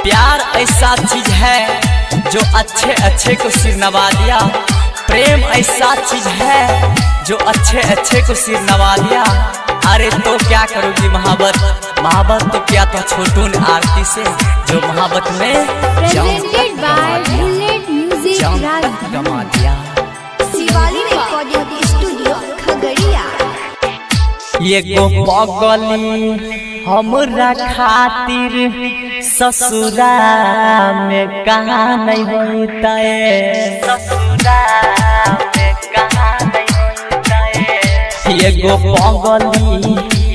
प्यार ऐसा चीज है जो अच्छे अच्छे को सिर नवा दिया। प्रेम ऐसा चीज है जो अच्छे अच्छे को सिर नवा दिया। अरे तो क्या करोगी मोहब्बत, मोहब्बत तो क्या था छोटू ने आरती से जो मोहब्बत में Presented by Bullet Music Raj गमा दिया। Shivali recording studio Khagaria. ये गो पगली हमरा खातिर ससुरा में कहाँ नहीं होता है, ससुरा में कहाँ नहीं होता है। ये गो पगली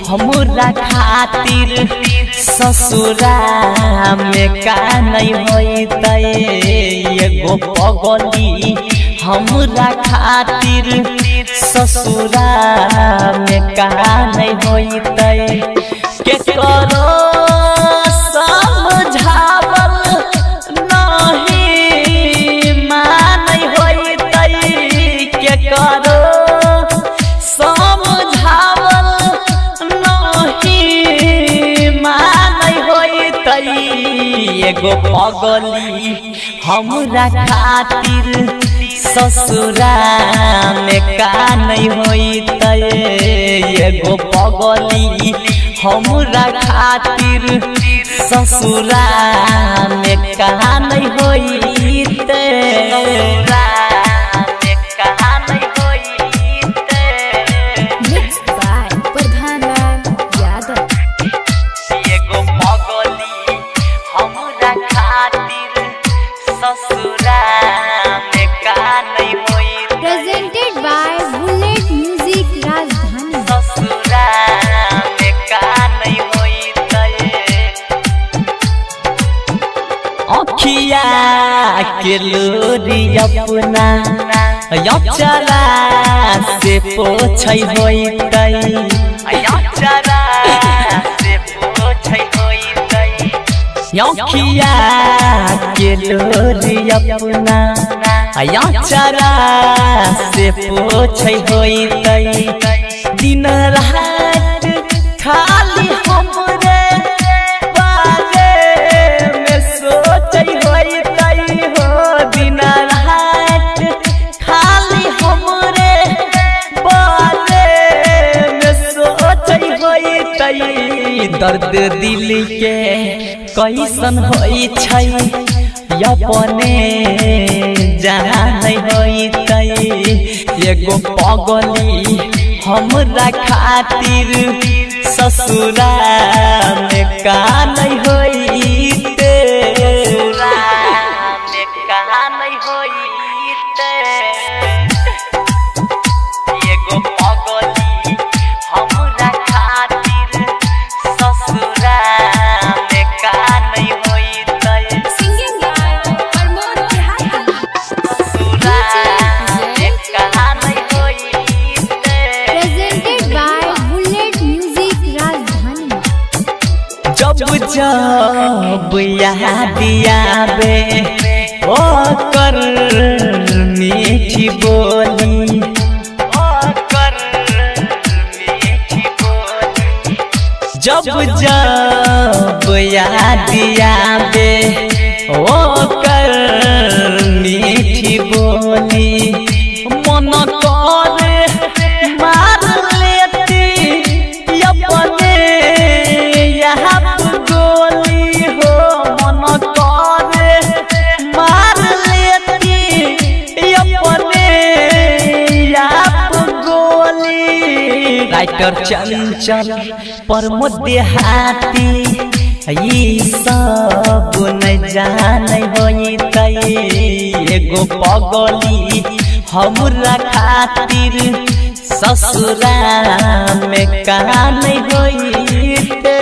हमरा खातिर ससुरा में कहाँ नहीं होता है। ये गो पगली हमरा खातिर ससुरा में कहाँ नहीं होता है। के करो समझावल नहीं मान होता है। के करो समझावल नहीं मान होता है। एगो पगली हमरा खातिर ससुरा में का नहीं होता है। एगो पगली हमरा खातिर ससुरा में का नहीं होता है। Mixed by प्रधानलाल Yadav. एगो पगली हमरा खातिर ससुरा में का नहीं होता। Presented by Bullet Music राजधानी। ससुरा में का नहीं होता है। अखिया के लोरी अपना अचरा से पोछै होता है। अचरा से पोछै होता है। अखिया के लोरी अपना अचरा से पोछै होता है। दिन रात खाली हमरे बारे में सोचै होता है। हो दिन रात खाली हमरे बारे में सोचै होता है। दर्द दिल के कैसन होई छै अपने जान होता है। एगो पगली हमरा खातिर ससुरा में का नहीं होते। ससुरा में का नहीं होते। एगो पगली हमरा खातिर ससुरा में का नहीं होता है। Singing by Pramod Bihari. ससुरा में का नहीं होता है। Presented by Bullet Music राजधानी। जब जब याद आवे ओ कर मीठी बोली, ओ कर मीठी बोली। जब जब याद आवे ओ कर मीठी बोली। मन करे मार लेती अपने यहाँ गोली। हो मन करे मार लेती अपने यहाँ गोली। राइटर चंचल प्रमोद देहाती ई सब नहीं जान होता है। एगो पगली हमरा खातिर ससुरा में का नहीं होते।